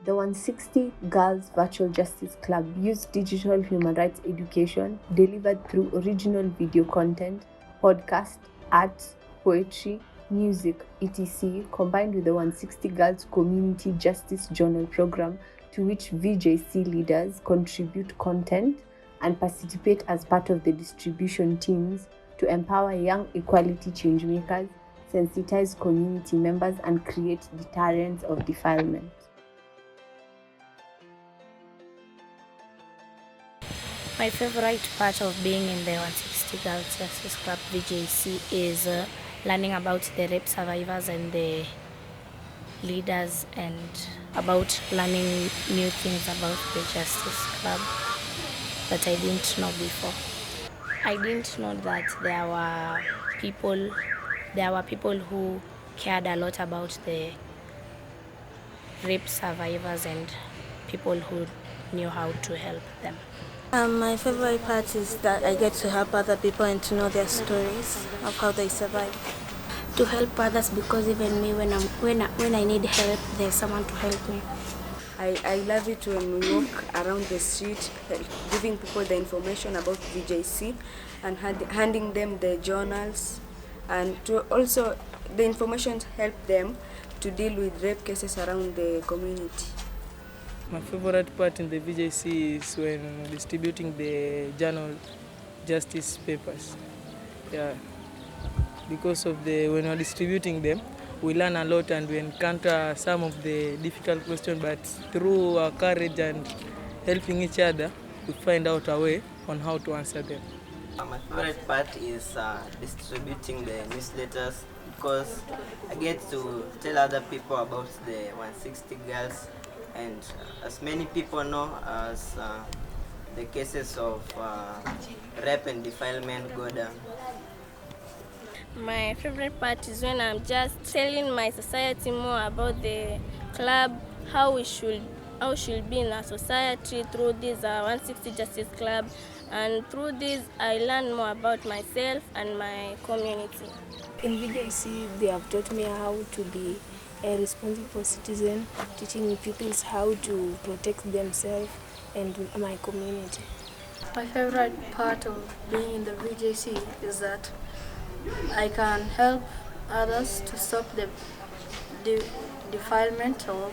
The 160 Girls Virtual Justice Club used digital human rights education delivered through original video content, podcast, arts, poetry, music, etc., combined with the 160 Girls Community Justice Journal program, to which VJC leaders contribute content and participate as part of the distribution teams to empower young equality changemakers, sensitize community members, and create deterrence of defilement. My favorite part of being in the 160 Girls Justice Club VJC is learning about the rape survivors and the leaders, and about learning new things about the Justice Club that I didn't know before. I didn't know that there were people who cared a lot about the rape survivors and people who knew how to help them. My favorite part is that I get to help other people and to know their stories of how they survive. To help others, because even me, when I need help, there's someone to help me. I love it when we walk around the street, giving people the information about VJC and handing them the journals, and to also the information help them to deal with rape cases around the community. My favorite part in the VJC is when distributing the journal justice papers. Yeah, because of when we're distributing them, we learn a lot and we encounter some of the difficult questions, but through our courage and helping each other, we find out a way on how to answer them. My favorite part is distributing the newsletters, because I get to tell other people about the 160 girls, and as many people know as the cases of rape and defilement go down. My favorite part is when I'm just telling my society more about the club, how we should be in our society through this 160 Justice Club, and through this I learn more about myself and my community. In VJC, they have taught me how to be a responsible citizen, teaching people how to protect themselves and my community. My favorite part of being in the VJC is that I can help others to stop the defilement of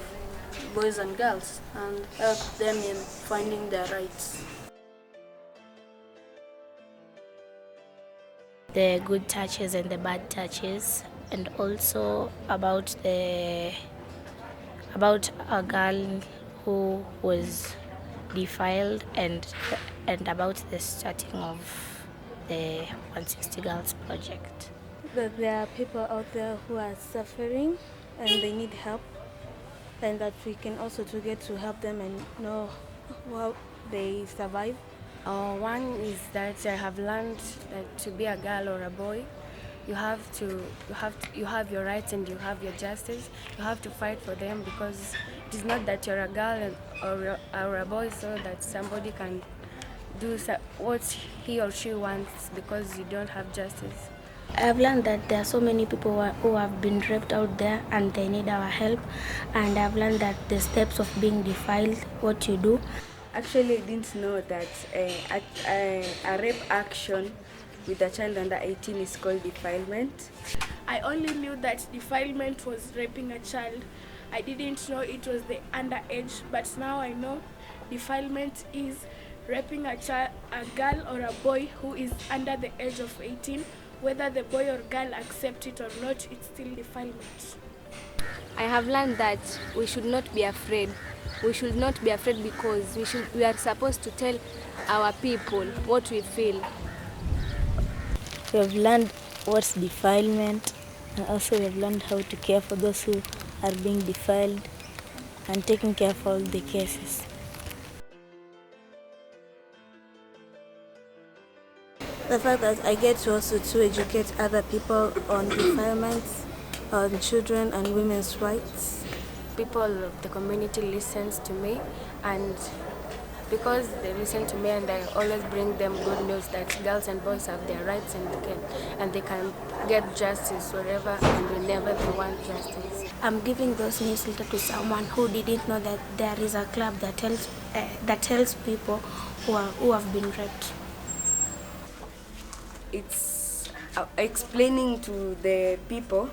boys and girls and help them in finding their rights. The good touches and the bad touches, and also about a girl who was defiled, and about the starting of the 160 Girls project. That there are people out there who are suffering and they need help, and that we can also to get to help them and know how they survive. One is that I have learned that to be a girl or a boy, you have your rights and you have your justice. You have to fight for them, because it is not that you're a girl or a boy so that somebody can do what he or she wants because you don't have justice. I have learned that there are so many people who have been raped out there and they need our help, and I've learned that the steps of being defiled, what you do. Actually, I didn't know that a rape action with a child under 18 is called defilement. I only knew that defilement was raping a child. I didn't know it was the underage, but now I know defilement is raping a girl or a boy who is under the age of 18. Whether the boy or girl accept it or not, it's still defilement. I have learned that we should not be afraid. We should not be afraid because we are supposed to tell our people what we feel. We have learned what's defilement, and also we have learned how to care for those who are being defiled and taking care of all the cases. The fact that I get to also to educate other people on defilements, on children and women's rights. People of the community listens to me and because they listen to me, and I always bring them good news that girls and boys have their rights, and they can get justice wherever and whenever they want justice. I'm giving those newsletters to someone who didn't know that there is a club that helps people who have been raped. It's explaining to the people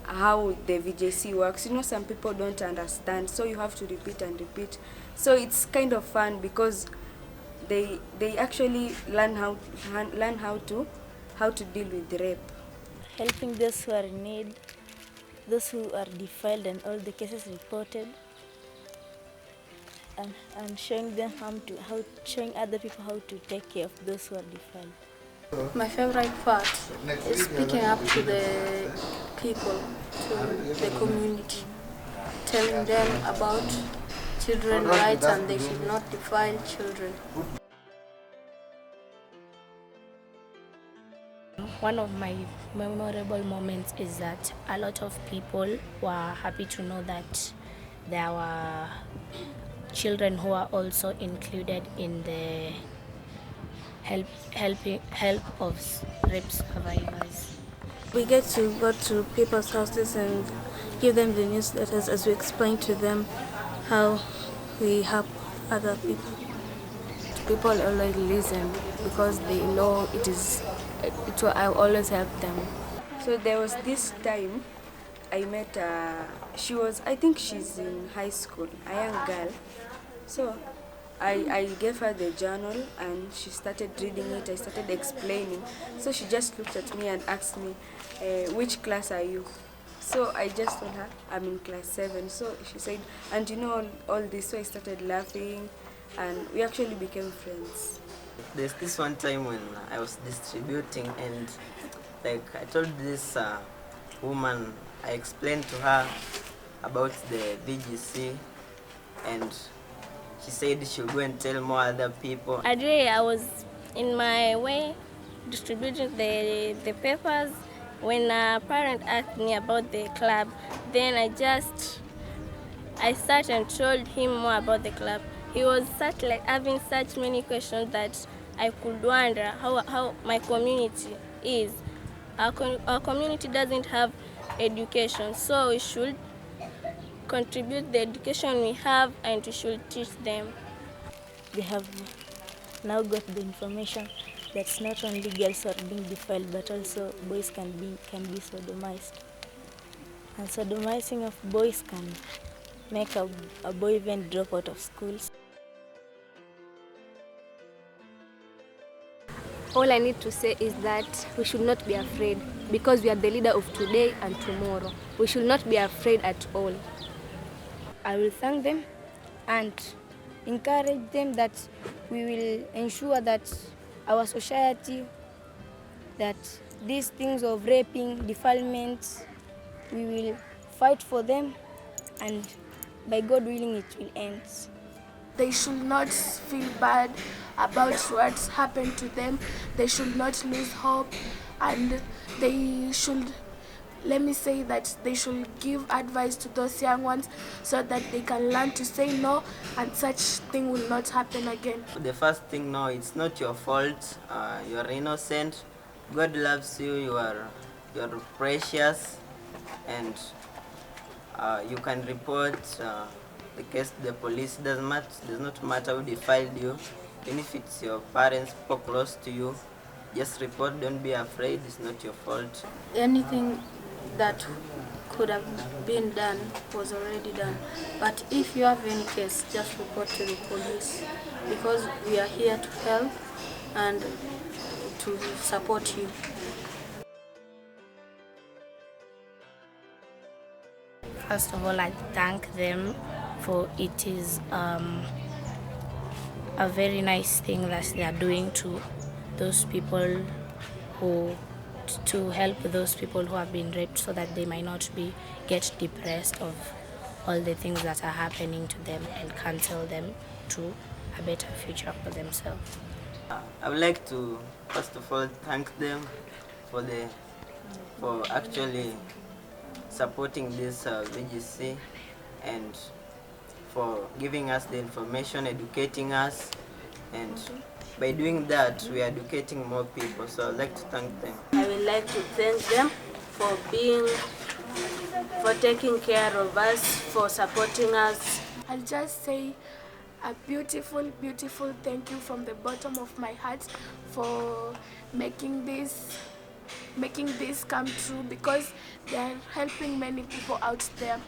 how the VJC works. You know, some people don't understand, so you have to repeat and repeat. So it's kind of fun because they actually learn how to deal with rape. Helping those who are in need, those who are defiled and all the cases reported, and showing them showing other people how to take care of those who are defiled. My favorite part is speaking up to the people, to the community, telling them about children's rights and they should not defile children. One of my memorable moments is that a lot of people were happy to know that there were children who are also included in the help of rape survivors. We get to go to people's houses and give them the newsletters as we explain to them how we help other people. People always listen because they know it will I always help them. So there was this time I met I think she's in high school, a young girl. So I gave her the journal and she started reading it. I started explaining. So she just looked at me and asked me, which class are you? So I just told her, I'm in class 7. So she said, and you know all this. So I started laughing and we actually became friends. There's this one time when I was distributing and like I told this woman, I explained to her about the VGC and she said she'll go and tell more other people. A day I was in my way distributing the papers when a parent asked me about the club. Then I sat and told him more about the club. He was having such many questions that I could wonder how my community is. Our community doesn't have education, so we should contribute the education we have and we should teach them. They have now got the information that not only girls are being defiled but also boys can be sodomized. And sodomizing of boys can make a boy even drop out of schools. All I need to say is that we should not be afraid because we are the leader of today and tomorrow. We should not be afraid at all. I will thank them and encourage them that we will ensure that our society, that these things of raping, defilement, we will fight for them and by God willing it will end. They should not feel bad about what's happened to them. They should not lose hope, and they should, let me say that they should give advice to those young ones so that they can learn to say no and such thing will not happen again. The first thing, no, it's not your fault. You're innocent. God loves you. You're precious, and you can report the case to the police. Does not matter who defiled you. Even if it's your parents, people close to you, just report. Don't be afraid. It's not your fault. Anything that could have been done was already done. But if you have any case, just report to the police because we are here to help and to support you. First of all, I thank them for it is a very nice thing that they are doing to those people to help those people who have been raped so that they might not get depressed of all the things that are happening to them and counsel them to a better future for themselves. I would like to first of all thank them for actually supporting this VGC and for giving us the information, educating us, and by doing that, we are educating more people. So I'd like to thank them. I would like to thank them for taking care of us, for supporting us. I'll just say a beautiful, beautiful thank you from the bottom of my heart for making this come true, because they are helping many people out there.